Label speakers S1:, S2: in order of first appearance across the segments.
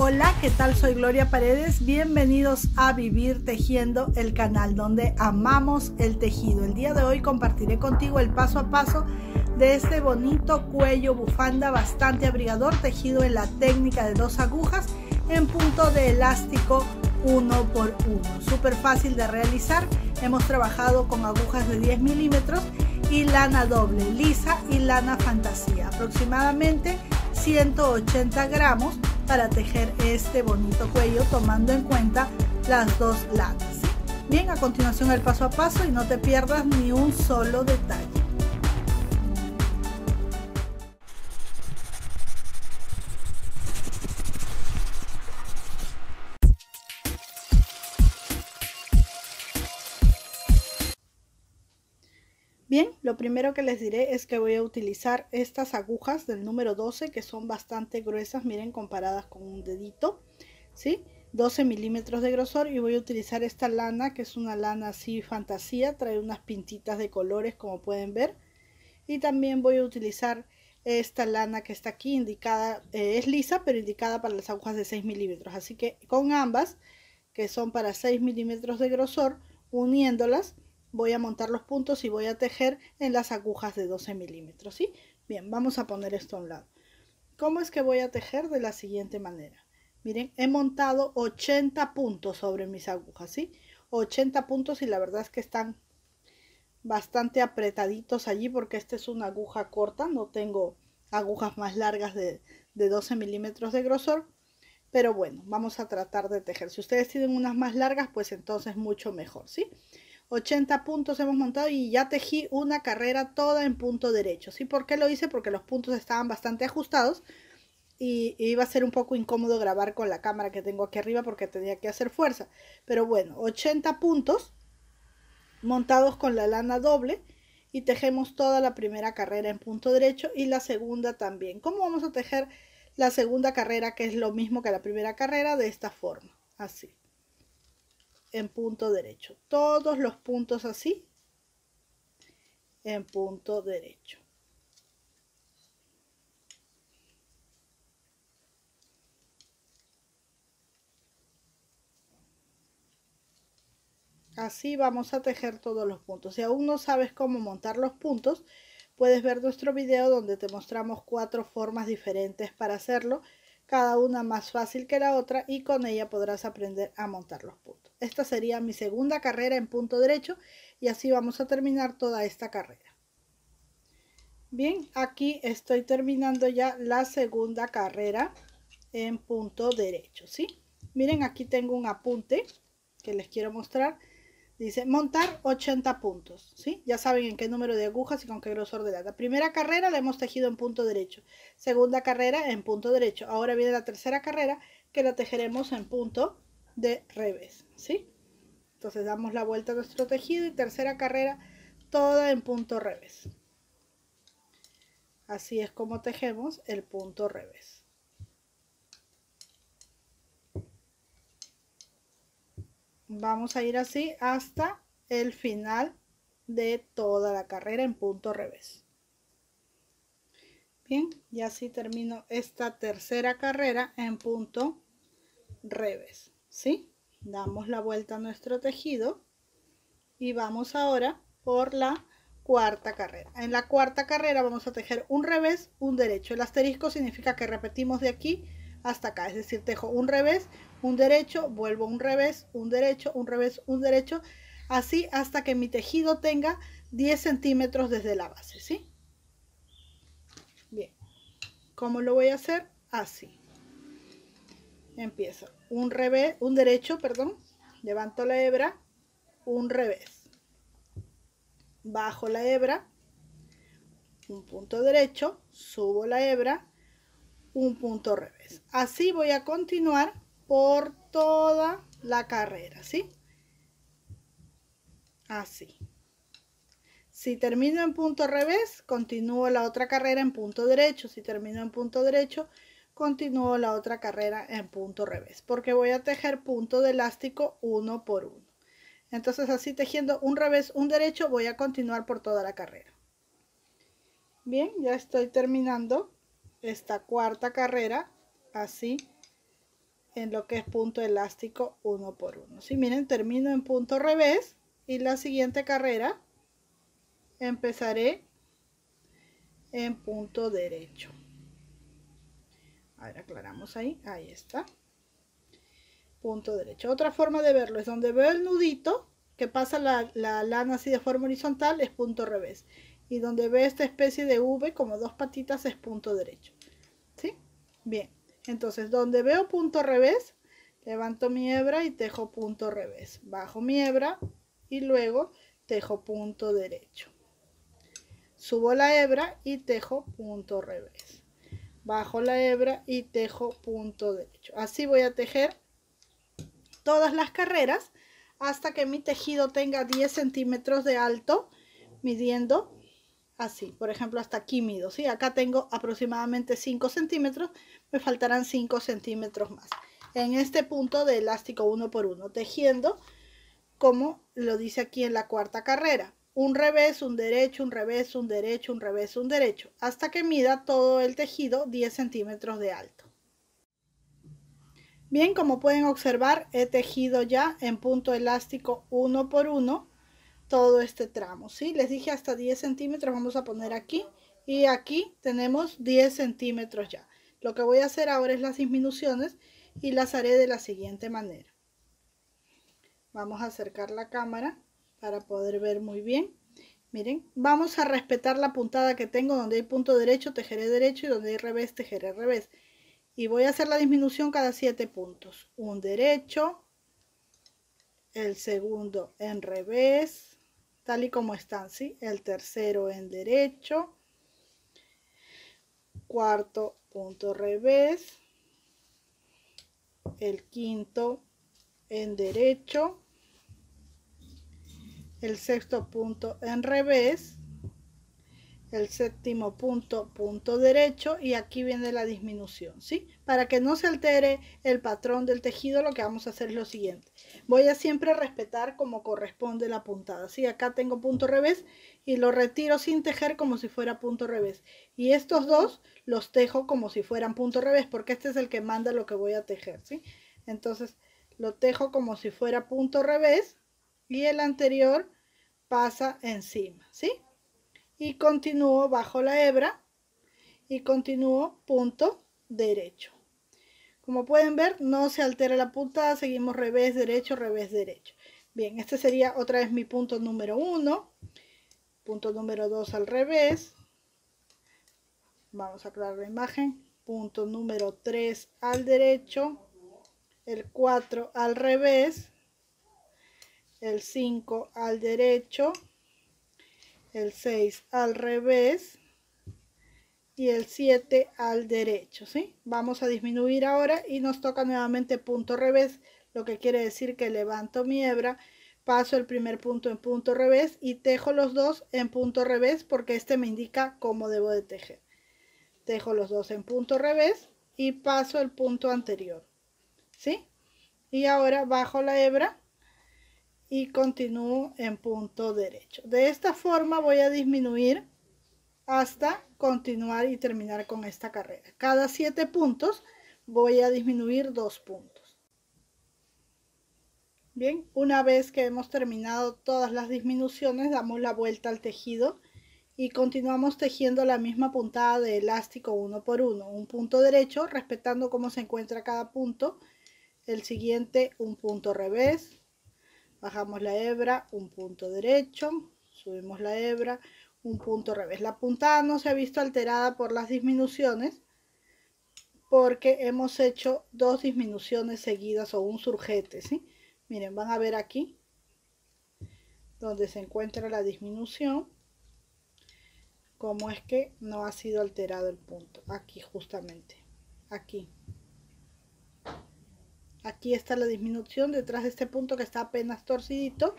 S1: Hola, ¿qué tal? Soy Gloria Paredes. Bienvenidos a Vivir Tejiendo, el canal donde amamos el tejido. El día de hoy compartiré contigo el paso a paso de este bonito cuello bufanda bastante abrigador tejido en la técnica de 2 agujas en punto de elástico 1 por 1. Súper fácil de realizar. Hemos trabajado con agujas de 10 milímetros y lana doble lisa y lana fantasía, aproximadamente 180 gramos para tejer este bonito cuello, tomando en cuenta las 2 lanas. Bien, a continuación el paso a paso y no te pierdas ni un solo detalle. Bien, lo primero que les diré es que voy a utilizar estas agujas del número 12 que son bastante gruesas, miren, comparadas con un dedito, ¿sí? 12 milímetros de grosor, y voy a utilizar esta lana que es una lana así fantasía, trae unas pintitas de colores como pueden ver, y también voy a utilizar esta lana que está aquí indicada, es lisa pero indicada para las agujas de 6 milímetros, así que con ambas que son para 6 milímetros de grosor, uniéndolas voy a montar los puntos y voy a tejer en las agujas de 12 milímetros, ¿sí? Bien, vamos a poner esto a un lado. ¿Cómo es que voy a tejer? De la siguiente manera. Miren, he montado 80 puntos sobre mis agujas, ¿sí? 80 puntos, y la verdad es que están bastante apretaditos allí porque esta es una aguja corta, no tengo agujas más largas de 12 milímetros de grosor. Pero bueno, vamos a tratar de tejer. Si ustedes tienen unas más largas, pues entonces mucho mejor, ¿sí? 80 puntos hemos montado y ya tejí una carrera toda en punto derecho, ¿sí? ¿Por qué lo hice? Porque los puntos estaban bastante ajustados y iba a ser un poco incómodo grabar con la cámara que tengo aquí arriba porque tenía que hacer fuerza. Pero bueno, 80 puntos montados con la lana doble y tejemos toda la primera carrera en punto derecho y la segunda también. ¿Cómo vamos a tejer la segunda carrera, que es lo mismo que la primera carrera? De esta forma, así, en punto derecho, todos los puntos así en punto derecho. Así vamos a tejer todos los puntos. Si aún no sabes cómo montar los puntos, puedes ver nuestro video donde te mostramos 4 formas diferentes para hacerlo, cada una más fácil que la otra, y con ella podrás aprender a montar los puntos. Esta sería mi segunda carrera en punto derecho y así vamos a terminar toda esta carrera. Bien, aquí estoy terminando ya la segunda carrera en punto derecho, ¿sí? Miren, aquí tengo un apunte que les quiero mostrar. Dice montar 80 puntos, ¿sí? Ya saben en qué número de agujas y con qué grosor de lana. Primera carrera la hemos tejido en punto derecho. Segunda carrera en punto derecho. Ahora viene la tercera carrera que la tejeremos en punto de revés, ¿sí? Entonces damos la vuelta a nuestro tejido y tercera carrera toda en punto revés. Así es como tejemos el punto revés. Vamos a ir así hasta el final de toda la carrera en punto revés. Bien, y así termino esta tercera carrera en punto revés, ¿sí? Damos la vuelta a nuestro tejido y vamos ahora por la cuarta carrera. En la cuarta carrera vamos a tejer un revés, un derecho. El asterisco significa que repetimos de aquí hasta acá, es decir, tejo un revés, un derecho, vuelvo un revés, un derecho, un revés, un derecho, así hasta que mi tejido tenga 10 centímetros desde la base, ¿sí? Bien, ¿cómo lo voy a hacer? Así. Empiezo un revés, un derecho, perdón, levanto la hebra, un revés, bajo la hebra, un punto derecho, subo la hebra, un punto revés. Así voy a continuar por toda la carrera, ¿sí? Así. Si termino en punto revés, continúo la otra carrera en punto derecho. Si termino en punto derecho, continúo la otra carrera en punto revés, porque voy a tejer punto de elástico 1 por 1. Entonces así tejiendo un revés, un derecho, voy a continuar por toda la carrera. Bien, ya estoy terminando esta cuarta carrera así en lo que es punto elástico 1 por 1. ¿Sí? Miren, termino en punto revés y la siguiente carrera empezaré en punto derecho. A ver, aclaramos ahí, ahí está. Punto derecho. Otra forma de verlo es donde veo el nudito que pasa la lana así de forma horizontal, es punto revés. Y donde veo esta especie de V como dos patitas es punto derecho. ¿Sí? Bien. Entonces, donde veo punto revés, levanto mi hebra y tejo punto revés. Bajo mi hebra y luego tejo punto derecho. Subo la hebra y tejo punto revés. Bajo la hebra y tejo punto derecho. Así voy a tejer todas las carreras hasta que mi tejido tenga 10 centímetros de alto, midiendo así. Por ejemplo, hasta aquí mido, ¿sí? Acá tengo aproximadamente 5 centímetros, me faltarán 5 centímetros más. En este punto de elástico 1 por 1, tejiendo como lo dice aquí en la cuarta carrera. Un revés, un derecho, un revés, un derecho, un revés, un derecho, hasta que mida todo el tejido 10 centímetros de alto. Bien, como pueden observar, he tejido ya en punto elástico 1 por 1 todo este tramo, ¿sí? Les dije hasta 10 centímetros, vamos a poner aquí y aquí tenemos 10 centímetros ya. Lo que voy a hacer ahora es las disminuciones y las haré de la siguiente manera. Vamos a acercar la cámara para poder ver muy bien. Miren, vamos a respetar la puntada que tengo. Donde hay punto derecho, tejeré derecho, y donde hay revés, tejeré revés. Y voy a hacer la disminución cada 7 puntos. Un derecho, el segundo en revés, tal y como están, ¿sí? El tercero en derecho, cuarto punto revés, el quinto en derecho, el sexto punto en revés, el séptimo punto derecho, y aquí viene la disminución, ¿sí? Para que no se altere el patrón del tejido, lo que vamos a hacer es lo siguiente. Voy a siempre respetar como corresponde la puntada, ¿sí? Acá tengo punto revés y lo retiro sin tejer como si fuera punto revés. Y estos dos los tejo como si fueran punto revés, porque este es el que manda lo que voy a tejer, ¿sí? Entonces lo tejo como si fuera punto revés y el anterior pasa encima, ¿sí? Y continúo bajo la hebra y continúo punto derecho. Como pueden ver, no se altera la puntada, seguimos revés, derecho, revés, derecho. Bien, este sería otra vez mi punto número 1, punto número 2 al revés. Vamos a aclarar la imagen. Punto número 3 al derecho, el 4 al revés, el 5 al derecho, el 6 al revés y el 7 al derecho, ¿sí? Vamos a disminuir ahora y nos toca nuevamente punto revés, lo que quiere decir que levanto mi hebra, paso el primer punto en punto revés y tejo los dos en punto revés, porque este me indica cómo debo de tejer. Tejo los dos en punto revés y paso el punto anterior, ¿sí? Y ahora bajo la hebra y continúo en punto derecho. De esta forma voy a disminuir hasta continuar y terminar con esta carrera. Cada 7 puntos voy a disminuir 2 puntos. Bien, una vez que hemos terminado todas las disminuciones, damos la vuelta al tejido y continuamos tejiendo la misma puntada de elástico 1 por 1. Un punto derecho, respetando cómo se encuentra cada punto. El siguiente, un punto revés. Bajamos la hebra, un punto derecho. Subimos la hebra, un punto revés. La puntada no se ha visto alterada por las disminuciones porque hemos hecho 2 disminuciones seguidas o un surjete, ¿sí? Miren, van a ver aquí donde se encuentra la disminución cómo es que no ha sido alterado el punto. Aquí justamente, aquí está la disminución detrás de este punto que está apenas torcidito,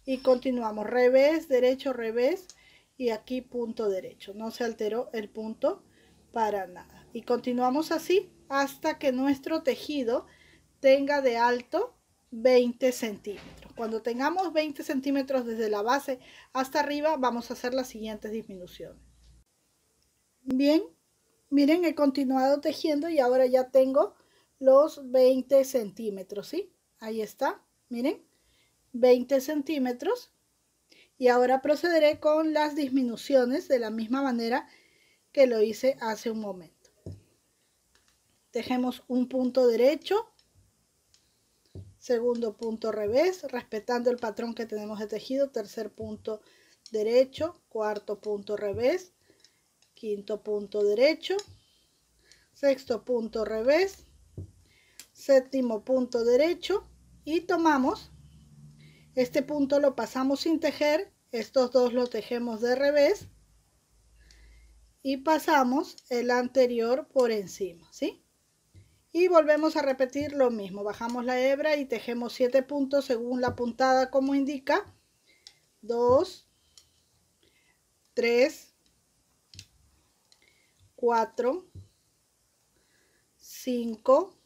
S1: y continuamos revés, derecho, revés, y aquí punto derecho. No se alteró el punto para nada. Y continuamos así hasta que nuestro tejido tenga de alto 20 centímetros. Cuando tengamos 20 centímetros desde la base hasta arriba, vamos a hacer las siguientes disminuciones. Bien, miren, he continuado tejiendo y ahora ya tengo los 20 centímetros, ¿sí? Ahí está, miren, 20 centímetros. Y ahora procederé con las disminuciones de la misma manera que lo hice hace un momento. Tejemos un punto derecho, segundo punto revés, respetando el patrón que tenemos de tejido, tercer punto derecho, cuarto punto revés, quinto punto derecho, sexto punto revés, séptimo punto derecho y tomamos este punto, lo pasamos sin tejer, estos dos los tejemos de revés y pasamos el anterior por encima, ¿sí? Y volvemos a repetir lo mismo, bajamos la hebra y tejemos 7 puntos según la puntada como indica, 2, 3, 4, 5,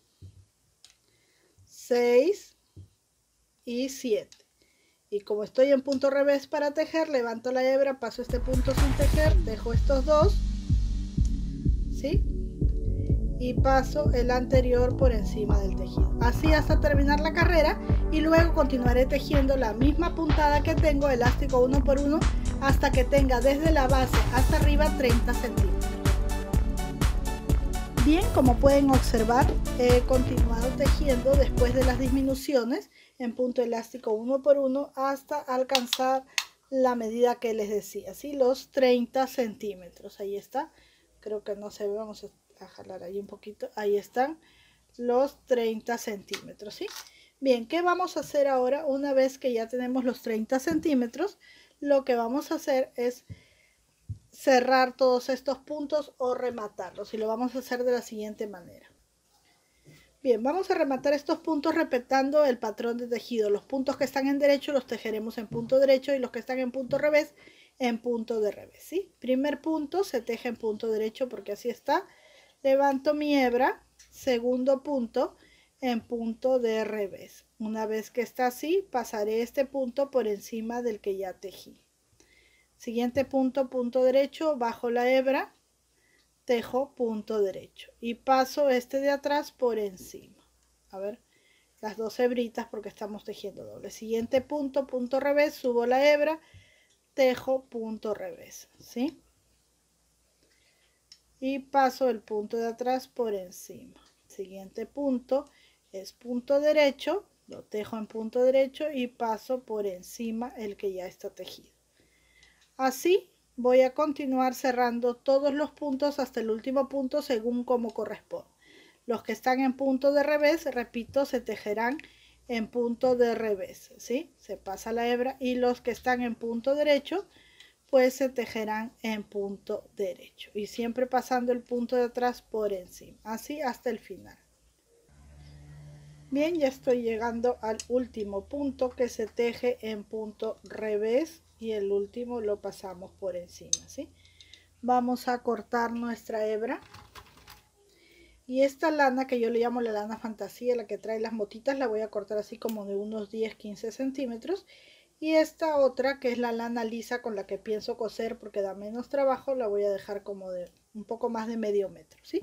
S1: 6 y 7. Y como estoy en punto revés para tejer, levanto la hebra, paso este punto sin tejer, dejo estos dos, ¿sí? Y paso el anterior por encima del tejido. Así hasta terminar la carrera y luego continuaré tejiendo la misma puntada que tengo, elástico 1 por 1, hasta que tenga desde la base hasta arriba 30 centímetros. Bien, como pueden observar, he continuado tejiendo después de las disminuciones en punto elástico 1 por 1 hasta alcanzar la medida que les decía, ¿sí? Los 30 centímetros. Ahí está. Creo que no se ve, vamos a jalar ahí un poquito. Ahí están los 30 centímetros, ¿sí? Bien, ¿qué vamos a hacer ahora? Una vez que ya tenemos los 30 centímetros, lo que vamos a hacer es cerrar todos estos puntos o rematarlos, y lo vamos a hacer de la siguiente manera. Bien, vamos a rematar estos puntos respetando el patrón de tejido. Los puntos que están en derecho los tejeremos en punto derecho y los que están en punto revés en punto de revés, ¿sí? Primer punto se teje en punto derecho porque así está. Levanto mi hebra, segundo punto en punto de revés. Una vez que está así, pasaré este punto por encima del que ya tejí. Siguiente punto, punto derecho, bajo la hebra, tejo punto derecho y paso este de atrás por encima. A ver, las dos hebritas porque estamos tejiendo doble. Siguiente punto, punto revés, subo la hebra, tejo punto revés, ¿sí? Y paso el punto de atrás por encima. Siguiente punto es punto derecho, lo tejo en punto derecho y paso por encima el que ya está tejido. Así voy a continuar cerrando todos los puntos hasta el último punto según como corresponde. Los que están en punto de revés, repito, se tejerán en punto de revés, ¿sí? Se pasa la hebra, y los que están en punto derecho, pues se tejerán en punto derecho. Y siempre pasando el punto de atrás por encima, así hasta el final. Bien, ya estoy llegando al último punto que se teje en punto revés y el último lo pasamos por encima, ¿sí? Vamos a cortar nuestra hebra y esta lana que yo le llamo la lana fantasía, la que trae las motitas, la voy a cortar así como de unos 10-15 centímetros, y esta otra que es la lana lisa con la que pienso coser porque da menos trabajo, la voy a dejar como de un poco más de medio metro, ¿sí?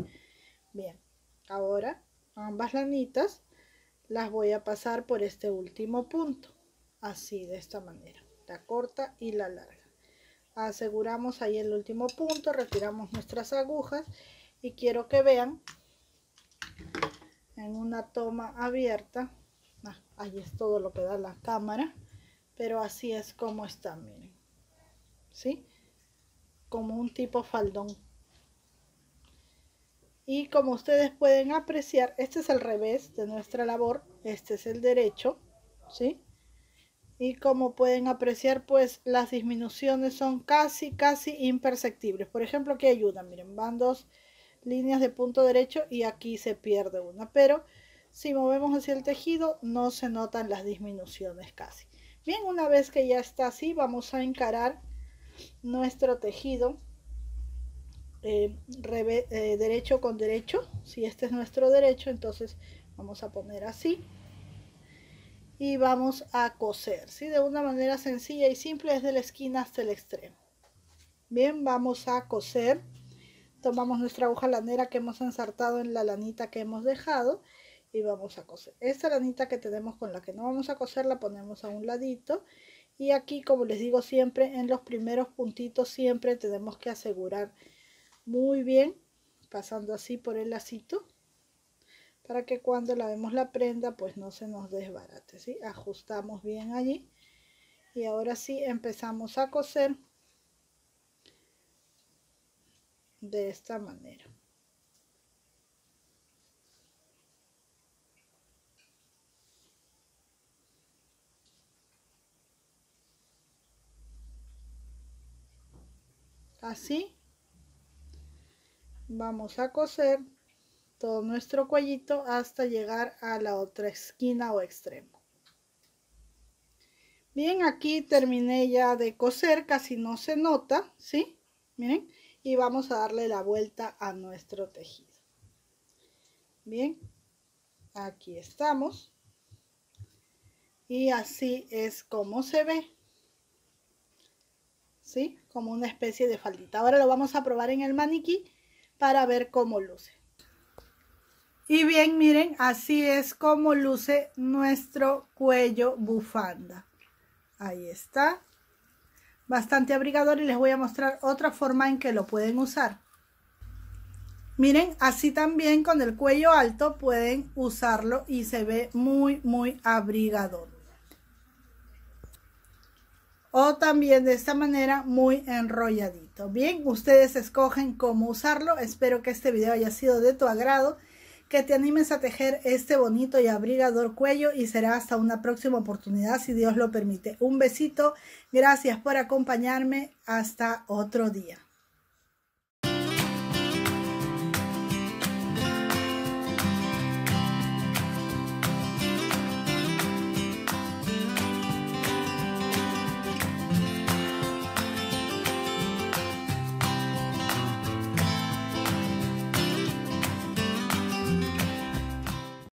S1: Bien, ahora ambas lanitas las voy a pasar por este último punto, así, de esta manera, la corta y la larga. Aseguramos ahí el último punto, retiramos nuestras agujas y quiero que vean en una toma abierta, ahí es todo lo que da la cámara, pero así es como está, miren, ¿sí? Como un tipo faldón. Y como ustedes pueden apreciar, este es el revés de nuestra labor, este es el derecho, ¿sí? Y como pueden apreciar, pues las disminuciones son casi imperceptibles. Por ejemplo, aquí ayudan, miren, van dos líneas de punto derecho y aquí se pierde una, pero si movemos hacia el tejido no se notan las disminuciones casi. Bien, una vez que ya está así, vamos a encarar nuestro tejido derecho con derecho. Si este es nuestro derecho, entonces vamos a poner así y vamos a coser, ¿sí? De una manera sencilla y simple, desde la esquina hasta el extremo. Bien, vamos a coser. Tomamos nuestra aguja lanera que hemos ensartado en la lanita que hemos dejado y vamos a coser. Esta lanita que tenemos con la que no vamos a coser la ponemos a un ladito. Y aquí, como les digo siempre, en los primeros puntitos siempre tenemos que asegurar muy bien, pasando así por el lacito, para que cuando lavemos la prenda pues no se nos desbarate, ¿sí? Ajustamos bien allí y ahora sí empezamos a coser de esta manera. Así vamos a coser todo nuestro cuellito hasta llegar a la otra esquina o extremo. Bien, aquí terminé ya de coser, casi no se nota, ¿sí? Miren, y vamos a darle la vuelta a nuestro tejido. Bien, aquí estamos. Y así es como se ve, ¿sí? Como una especie de faldita. Ahora lo vamos a probar en el maniquí para ver cómo luce. Y bien, miren, así es como luce nuestro cuello bufanda. Ahí está. Bastante abrigador y les voy a mostrar otra forma en que lo pueden usar. Miren, así también con el cuello alto pueden usarlo y se ve muy abrigador. O también de esta manera muy enrolladito. Bien, ustedes escogen cómo usarlo. Espero que este video haya sido de tu agrado, que te animes a tejer este bonito y abrigador cuello y será hasta una próxima oportunidad si Dios lo permite. Un besito, gracias por acompañarme, hasta otro día.